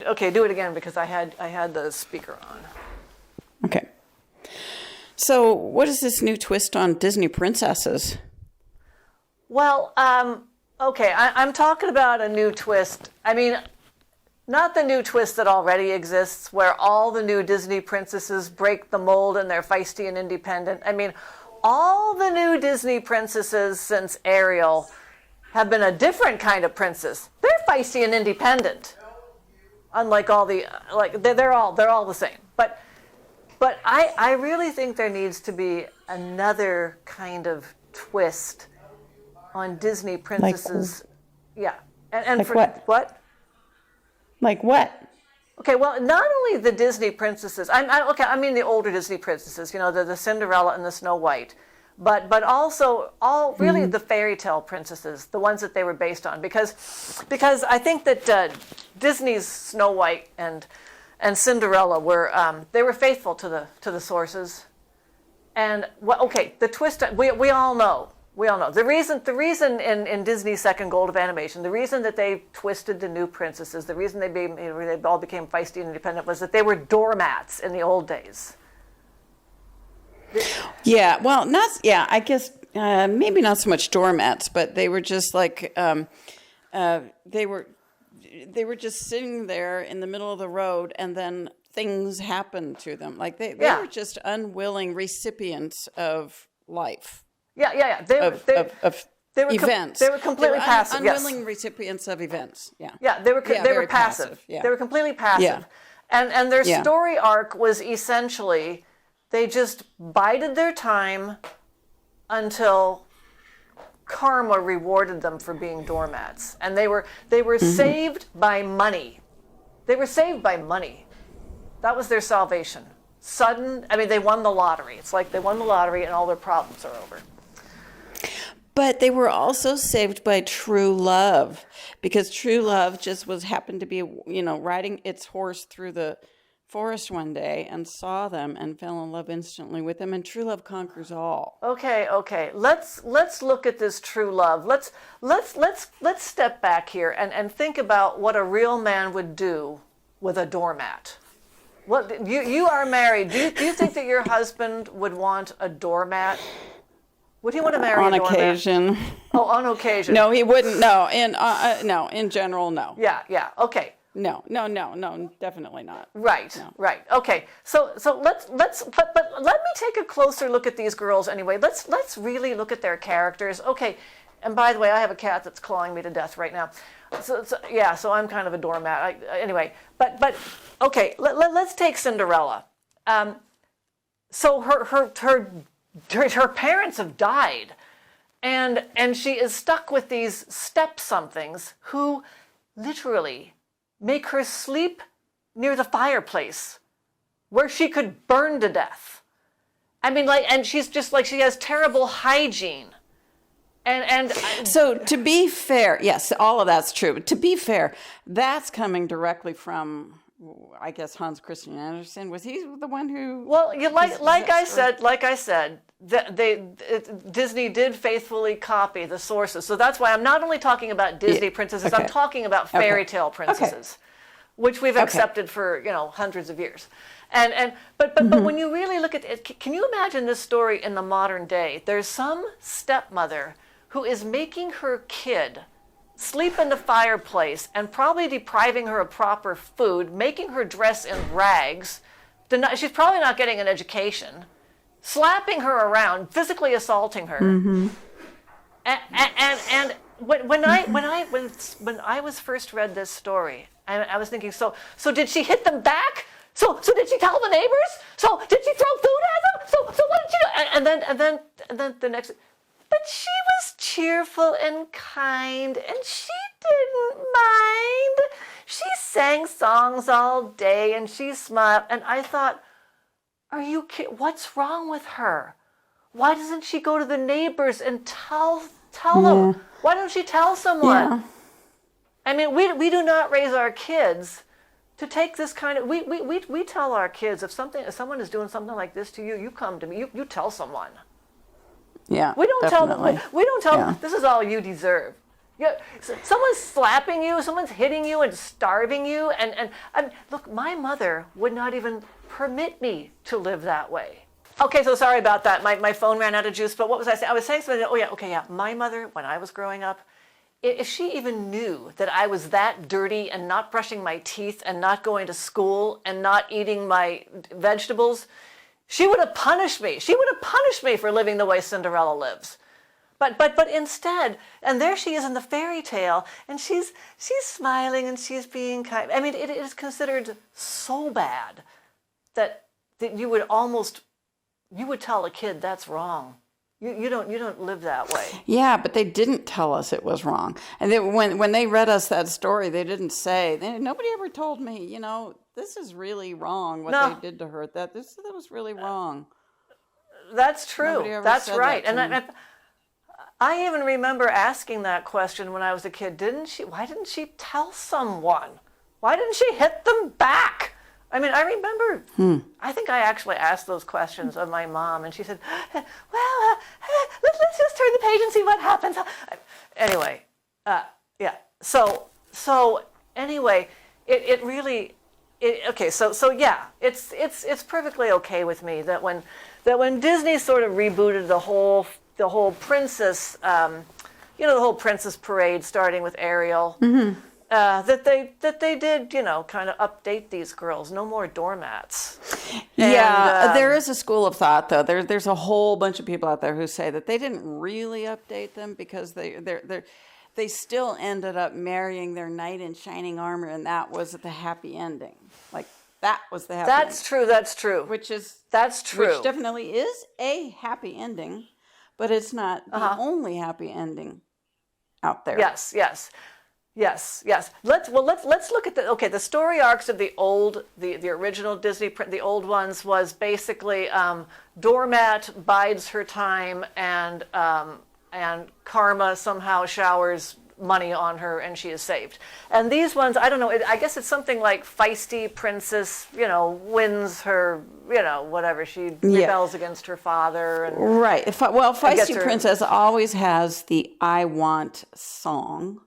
Okay, do it again because I had the speaker on. Okay. So, what is this new twist on Disney princesses? Well, okay, I'm talking about a new twist. I mean, not the new twist that already exists, where all the new Disney princesses break the mold and they're feisty and independent. I mean, all the new Disney princesses since Ariel have been a different kind of princess. They're feisty and independent, unlike all the they're all the same. But I really think there needs to be another kind of twist on Disney princesses. Yeah, and like for what? Like what? Okay, well, not only the Disney princesses. I mean the older Disney princesses. You know, the Cinderella and the Snow White. But also really the fairy tale princesses, the ones that they were based on, because I think that Disney's Snow White and Cinderella were they were faithful to the sources, and the twist we all know the reason in Disney's second Gold of Animation, the reason that they twisted the new princesses, the reason they all became feisty and independent was that they were doormats in the old days. Yeah, well, I guess maybe not so much doormats, but they were just like they were just sitting there in the middle of the road, and then things happened to them. Like they were just unwilling recipients of life. Yeah. They were events. They were completely passive. Unwilling recipients of events. Yeah. Yeah, they were passive. Yeah. They were completely passive. Yeah. And their story arc was essentially they just bided their time until karma rewarded them for being doormats. And they were saved by money. They were saved by money. That was their salvation. They won the lottery. It's like they won the lottery and all their problems are over. But they were also saved by true love, because true love just happened to be, riding its horse through the forest one day and saw them and fell in love instantly with them, and true love conquers all. Okay. Let's look at this true love. Let's step back here and think about what a real man would do with a doormat. What you are married. Do you think that your husband would want a doormat? Would he want to marry a doormat? On occasion. Oh, on occasion. No, he wouldn't. No, in general, no. Yeah. Okay. No, definitely not. Right. No. Right. Okay. So let's but let me take a closer look at these girls anyway. Let's really look at their characters. Okay. And by the way, I have a cat that's clawing me to death right now. So I'm kind of a doormat. Anyway, but okay. Let's take Cinderella. So her parents have died, and she is stuck with these step-somethings who literally make her sleep near the fireplace where she could burn to death. I mean, and she's just like, she has terrible hygiene. So to be fair, yes, all of that's true. But to be fair, that's coming directly from, I guess, Hans Christian Andersen. Was he the one who? Well, like I said, Disney did faithfully copy the sources. So that's why I'm not only talking about Disney princesses. I'm talking about fairy tale princesses, which we've accepted for hundreds of years. But when you really look at it, can you imagine this story in the modern day? There's some stepmother who is making her kid sleep in the fireplace and probably depriving her of proper food, making her dress in rags. She's probably not getting an education, slapping her around, physically assaulting her. Mm-hmm. And when I was first read this story, I was thinking, so did she hit them back? So did she tell the neighbors? So did she throw food at them? So what did she do? And then the next. But she was cheerful and kind, and she didn't mind. She sang songs all day, and she smiled. And I thought, are you kidding? What's wrong with her? Why doesn't she go to the neighbors and tell them? Why don't she tell someone? Yeah. I mean, we do not raise our kids to take this kind of. We tell our kids if someone is doing something like this to you, you come to me. You tell someone. Yeah, we don't definitely. tell them. We don't tell them this is all you deserve. Yeah, someone's slapping you, someone's hitting you and starving you, and look, my mother would not even permit me to live that way. Okay, so sorry about that. My phone ran out of juice, but what was I saying? I was saying something, yeah. My mother, when I was growing up, if she even knew that I was that dirty and not brushing my teeth and not going to school and not eating my vegetables, she would have punished me. She would have punished me for living the way Cinderella lives. But instead, and there she is in the fairy tale, and she's smiling and she's being kind. I mean, it is considered so bad that you would tell a kid that's wrong. You don't live that way. Yeah, but they didn't tell us it was wrong. And when they read us that story, they didn't say, nobody ever told me, this is really wrong what they did to her. That was really wrong. That's true. That's right. And I even remember asking that question when I was a kid. Why didn't she tell someone? Why didn't she hit them back? I mean, I remember, I think I actually asked those questions of my mom, and she said, well, let's just turn the page and see what happens. Anyway, yeah. So anyway, it really, okay, so yeah, it's perfectly okay with me that when Disney sort of rebooted the whole princess, the whole princess parade starting with Ariel, that they did, kind of update these girls. No more doormats. Yeah, there is a school of thought, though. There's a whole bunch of people out there who say that they didn't really update them because they still ended up marrying their knight in shining armor, and that was the happy ending. Like, that was the happy ending. That's true, that's true. That's true. Which definitely is a happy ending, but it's not the only happy ending out there. Yes. Let's look at the story arcs of the original Disney, the old ones was basically doormat bides her time and karma somehow showers money on her and she is saved. And these ones, I don't know, I guess it's something like feisty princess, wins her, whatever, she rebels against her father. And right. Well, feisty princess always has the I want song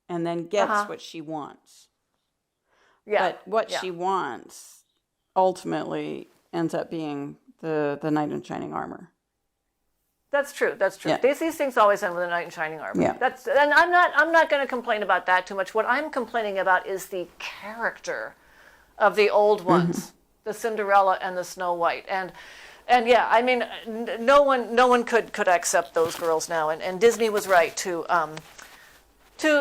and then gets what she wants. Yeah. But what she wants ultimately ends up being the knight in shining armor. That's true. Yeah. These things always end with a knight in shining armor. Yeah. And I'm not going to complain about that too much. What I'm complaining about is the character of the old ones, the Cinderella and the Snow White. And yeah, I mean, no one could accept those girls now. And Disney was right to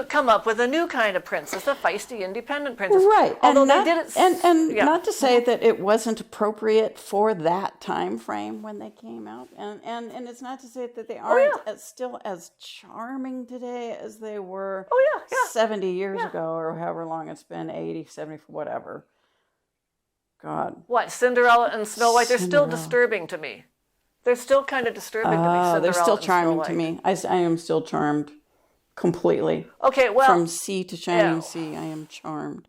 come up with a new kind of princess, a feisty, independent princess. Right. Although they did it... And not to say that it wasn't appropriate for that time frame when they came out. And it's not to say that they aren't still as charming today as they were 70 years ago or however long it's been, 80, 70, whatever. God. What, Cinderella and Snow White? They're still disturbing to me. They're still kind of disturbing to me, Cinderella they're still and charming Snow to White. me. I am still charmed. Completely. Okay, well... From sea to shining sea, I am charmed.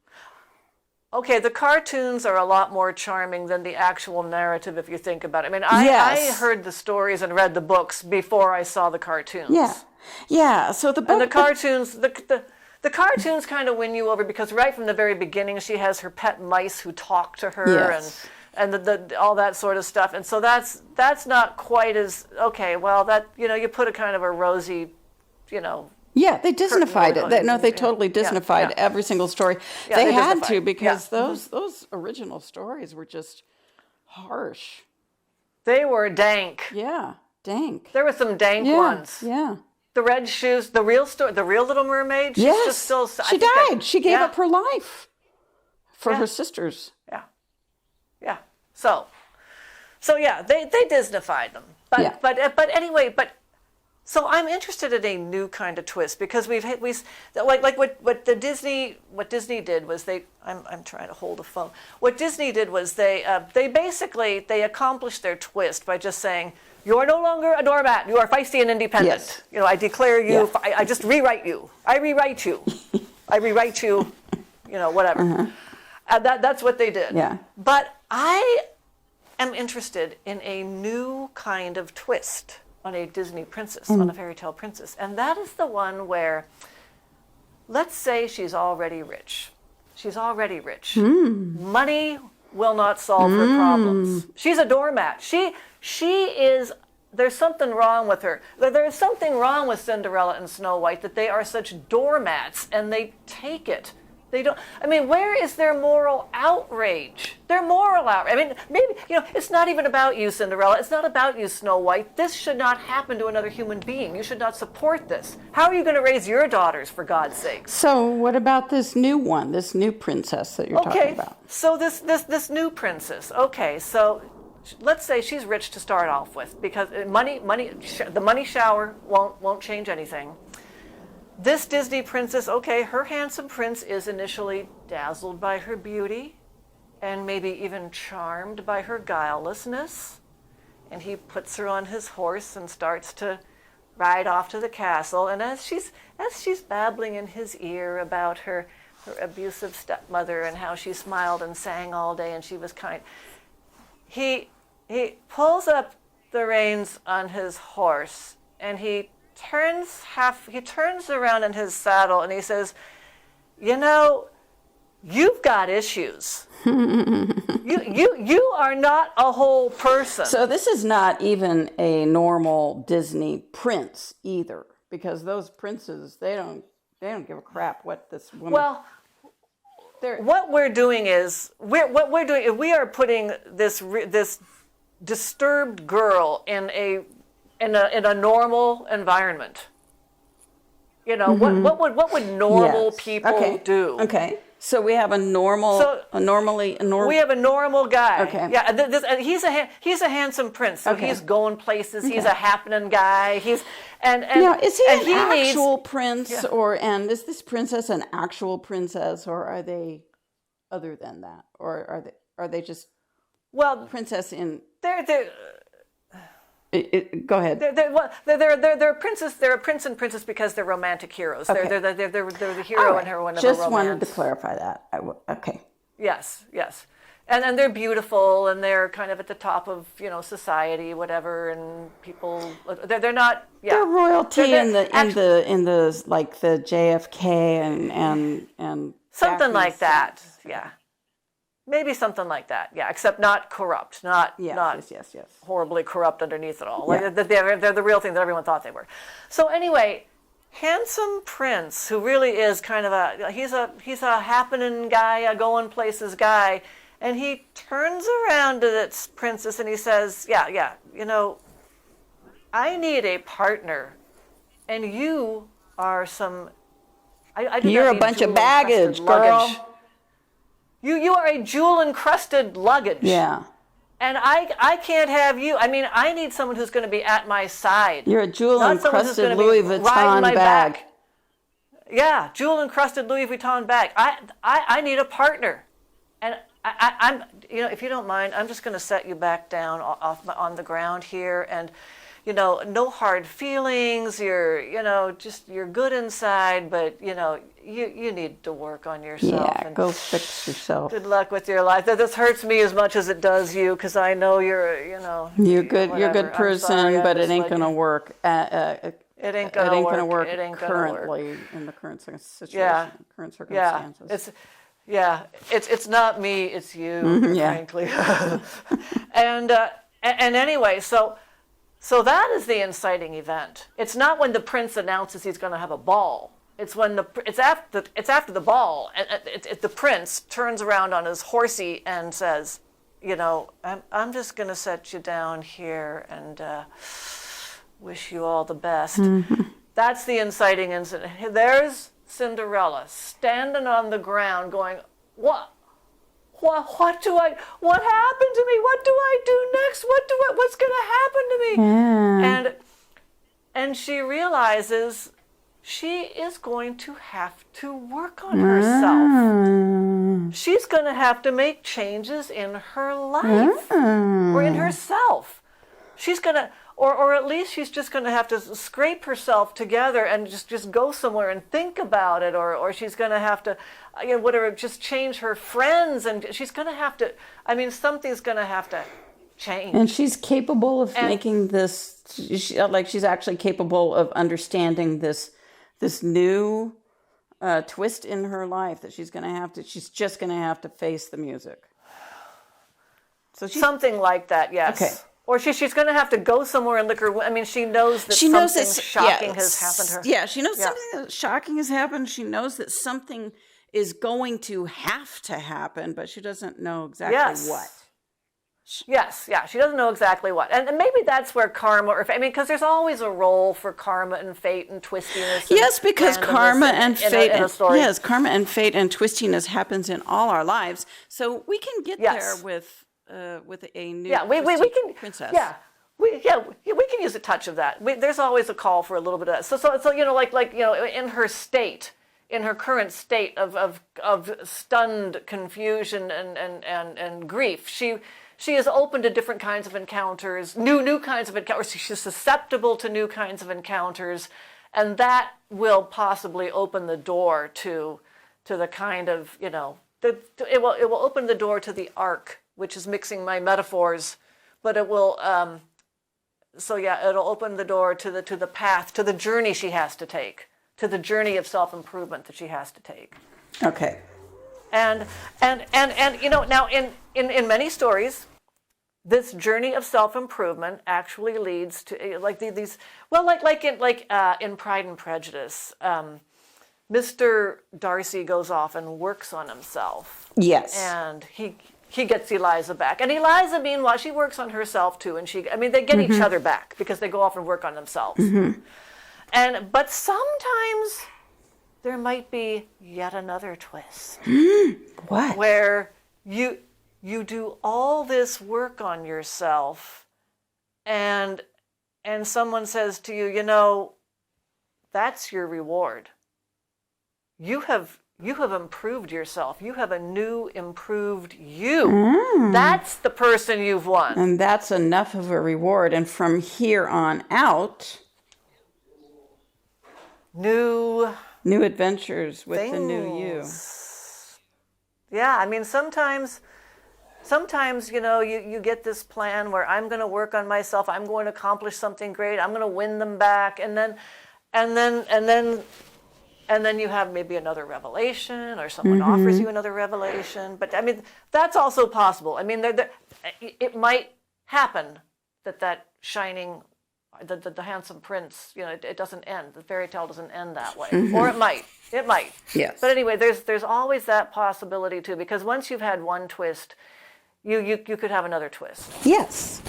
Okay, the cartoons are a lot more charming than the actual narrative, if you think about it. I mean, I heard the stories and read the books before I saw the cartoons. Yeah. So the book... And the cartoons... The cartoons kind of win you over because right from the very beginning, she has her pet mice who talk to her and the all that sort of stuff. And so that's not quite as... Okay, well, that, you put a kind of a rosy, Yeah, they Disneyfied it. They totally Disneyfied every single story. Yeah, they had to because those original stories were just harsh. They were dank. Yeah, dank. There were some dank ones. Yeah. The red shoes, the real Little Mermaid. She's just still. She died. She gave up her life for her sisters. Yeah. So yeah, they Disneyfied them. But anyway. So I'm interested in a new kind of twist because we what Disney did was I'm trying to hold a phone. What Disney did was they accomplished their twist by just saying you are no longer a doormat. You are feisty and independent. Yes. I declare you. I just rewrite you. I rewrite you. Whatever. That's what they did. Yeah. But I am interested in a new kind of twist. Disney princess, on a fairy tale princess. And that is the one where, let's say she's already rich. She's already rich. Money will not solve her problems. She's a doormat. She is, there's something wrong with her. There's something wrong with Cinderella and Snow White, that they are such doormats and they take it. They don't, I mean, where is their moral outrage? Their moral outrage. I mean, maybe, it's not even about you, Cinderella. It's not about you, Snow White. This should not happen to another human being. You should not support this. How are you going to raise your daughters, for God's sake? So what about this new one, this new princess that you're talking about? So this new princess. Okay, so let's say she's rich to start off with, because the money shower won't change anything. This Disney princess, okay, her handsome prince is initially dazzled by her beauty and maybe even charmed by her guilelessness. And he puts her on his horse and starts to ride off to the castle. And as she's babbling in his ear about her abusive stepmother and how she smiled and sang all day and she was kind, he pulls up the reins on his horse and he turns around in his saddle and he says, you've got issues. you are not a whole person. So this is not even a normal Disney prince either, because those princes, they don't give a crap what this woman. Well, what we're doing is we are putting this disturbed girl in a normal environment. What would normal people do? Okay. So we have a normal. We have a normal guy. Okay. Yeah, and he's a handsome prince. So he's going places. Okay. He's a happening guy. Now, is he an actual prince, and is this princess an actual princess, or are they other than that, or are they just princess in? Go ahead. They're princess. They're a prince and princess because they're romantic heroes. Okay. They're the hero and heroine of a romance. Just wanted to clarify that. Okay. Yes. And they're beautiful and they're kind of at the top of society, whatever. And people, they're not. Yeah. They're royalty in the like the JFK and something like that. Yeah. Maybe something like that, yeah. Except not corrupt, not horribly corrupt underneath it all. Yeah. Like they're the real thing that everyone thought they were. So anyway, handsome prince who really is kind of he's a happening guy, a going places guy, and he turns around to this princess and he says, I need a partner, and you are some. You're a bunch of baggage, girl. You are a jewel-encrusted luggage. Yeah. And I can't have you. I mean, I need someone who's going to be at my side. You're a jewel-encrusted Louis Vuitton bag. Yeah, jewel-encrusted Louis Vuitton bag. I need a partner. And I'm if you don't mind, I'm just going to set you back down on the ground here, and no hard feelings. You're good inside, but you need to work on yourself. Yeah, go fix yourself. Good luck with your life. This hurts me as much as it does you, because I know you're good. You're a good person, but it ain't gonna work. It ain't gonna work. Currently in the current situation. Yeah. Current circumstances. It's not me. It's you, frankly. And anyway, so that is the inciting event. It's not when the prince announces he's going to have a ball. It's when it's after the ball, and the prince turns around on his horsey and says, I'm just going to set you down here and wish you all the best. Mm-hmm. That's the inciting incident. There's Cinderella standing on the ground, going, What happened to me? What do I do next? What's going to happen to me? Yeah. And she realizes she is going to have to work on herself. She's going to have to make changes in her life or in herself. She's going to, or at least she's just going to have to scrape herself together and just go somewhere and think about it, or she's going to have to, just change her friends, and she's going to have to, something's going to have to change. And she's capable of making this, she's actually capable of understanding this new twist in her life that she's just going to have to face the music. So Something like that, yes. Okay. Or she's going to have to go somewhere and look her. I mean, she knows that something shocking has happened to her. Yeah, she knows something shocking has happened. She knows that something is going to have to happen, but she doesn't know exactly what. Yes, yeah, she doesn't know exactly what. And maybe that's where karma, because there's always a role for karma and fate and twistiness. Yes, because karma and fate, karma and fate and twistiness happens in all our lives. So we can get there with a new we can, princess. We can use a touch of that. There's always a call for a little bit of that. So in her state, in her current state of stunned confusion and grief, she is open to different kinds of encounters, new kinds of encounters. She's susceptible to new kinds of encounters, and that will possibly open the door to the kind of it will open the door to the arc, which is mixing my metaphors, but it will it'll open the door to the path, to the journey she has to take, to the journey of self-improvement that she has to take. Okay. And now in many stories, this journey of self-improvement actually leads to like in Pride and Prejudice, Mr. Darcy goes off and works on himself. Yes. And he gets Eliza back. And Eliza, meanwhile, she works on herself too. And they get each other back because they go off and work on themselves. But sometimes there might be yet another twist. What? Where you do all this work on yourself and someone says to you, that's your reward. You have improved yourself. You have a new, improved you. That's the person you've won. And that's enough of a reward. And from here on out, new adventures with the new you. Yeah, sometimes you get this plan where I'm going to work on myself. I'm going to accomplish something great. I'm going to win them back, and then you have maybe another revelation, or someone offers you another revelation. But that's also possible. It might happen that shining, the handsome prince, it doesn't end. The fairy tale doesn't end that way, or it might. Yes. But anyway, there's always that possibility too, because once you've had one twist, you could have another twist. Yes.